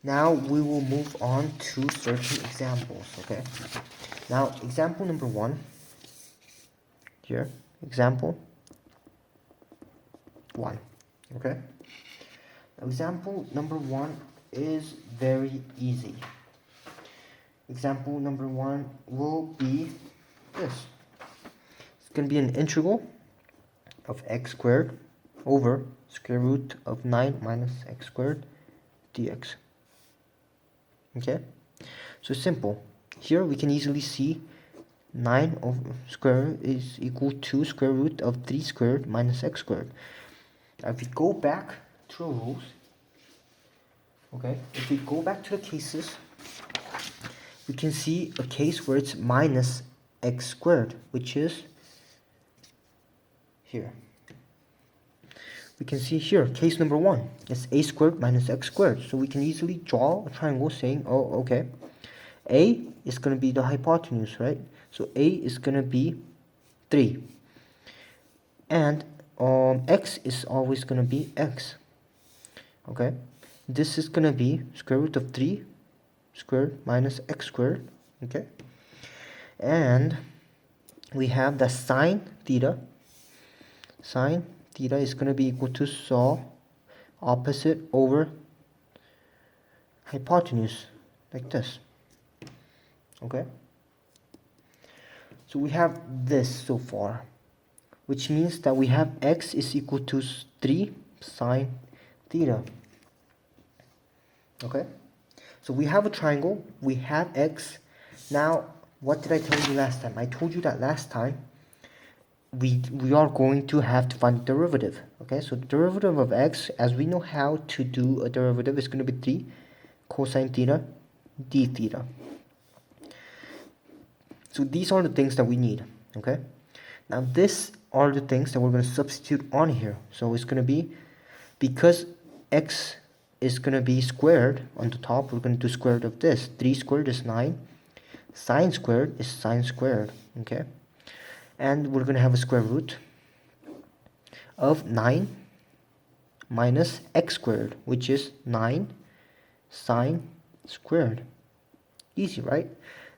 Now we will move on to certain examples, okay? Now, example number 1, here, example 1, okay? Example number 1 is very easy. Example number 1 will be this. It's going to be an integral of x squared over square root of 9 minus x squared dx. Okay? So simple. Here we can easily see 9 over square is equal to square root of 3 squared minus x squared. Now if we go back to our rules, okay, if we go back to the cases, we can see a case where it's minus x squared, which is here. We can see here, case number 1, it's a squared minus x squared. So we can easily draw a triangle saying, oh, okay, a is going to be the hypotenuse, right? So a is going to be 3. And x is always going to be x. Okay? This is going to be square root of 3 squared minus x squared. Okay? And we have the sine theta. Sine theta is going to be equal to saw opposite over hypotenuse, like this. Okay? So we have this so far, which means that we have x is equal to 3 sine theta. Okay? So we have a triangle, we have x. Now, what did I tell you last time? I told you that last time we are going to have to find the derivative. Okay, so the derivative of x, as we know how to do a derivative, is going to be 3 cosine theta d theta. So these are the things that we need. Okay, now these are the things that we're going to substitute on here. So it's going to be, because x is going to be squared on the top, we're going to do square root of this. 3 squared is 9. Sine squared is sine squared. Okay, and we're going to have a square root of 9 minus x squared, which is 9 sine squared. Easy, right?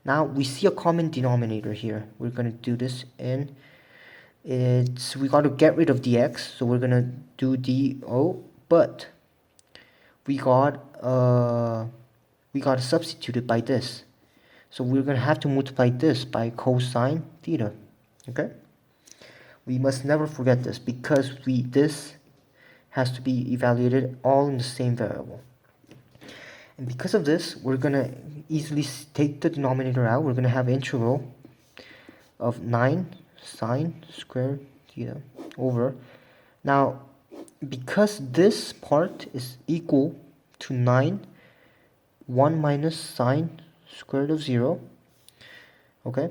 Now we see a common denominator here. We're going to do this in, we got to get rid of the x, so we're going to do do, but we got to substitute it by this. So we're going to have to multiply this by cosine theta. Okay? We must never forget this, because this has to be evaluated all in the same variable. And because of this, we're going to easily take the denominator out. We're going to have integral of 9 sine squared theta over. Now, because this part is equal to 9, 1 minus sine squared of 0, okay,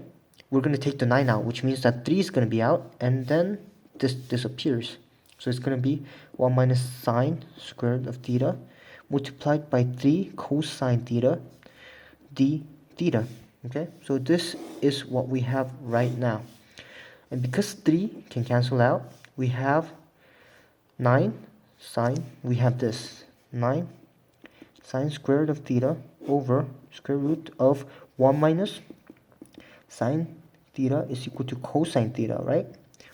we're going to take the 9 out, which means that 3 is going to be out, and then this disappears. So it's going to be 1 minus sine squared of theta multiplied by 3 cosine theta d theta. Okay, so this is what we have right now. And because 3 can cancel out, we have 9 sine, we have this 9 sine squared of theta over square root of 1 minus sine theta is equal to cosine theta, right?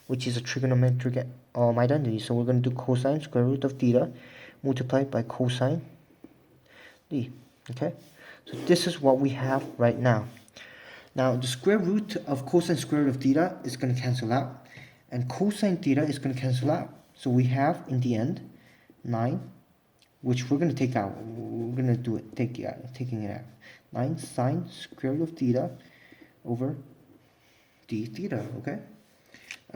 Which is a trigonometric identity. So we're going to do cosine square root of theta multiplied by cosine d. Okay? So this is what we have right now. Now the square root of cosine square root of theta is going to cancel out, and cosine theta is going to cancel out. So we have in the end 9, which we're going to take out. We're going to do it, taking it out. 9 sine square root of theta over d theta. Okay?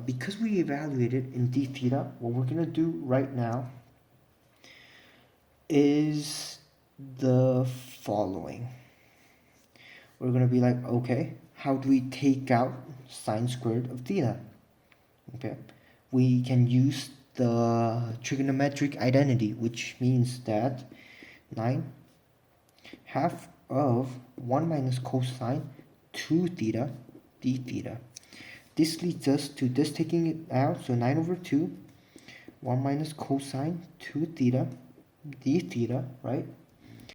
Because we evaluated in d theta, what we're going to do right now is the following. We're going to be like, okay, how do we take out sine squared of theta? Okay, we can use the trigonometric identity, which means that 9 half of 1 minus cosine 2 theta d theta. This leads us to this taking it out, so 9 over 2, 1 minus cosine 2 theta d theta, right?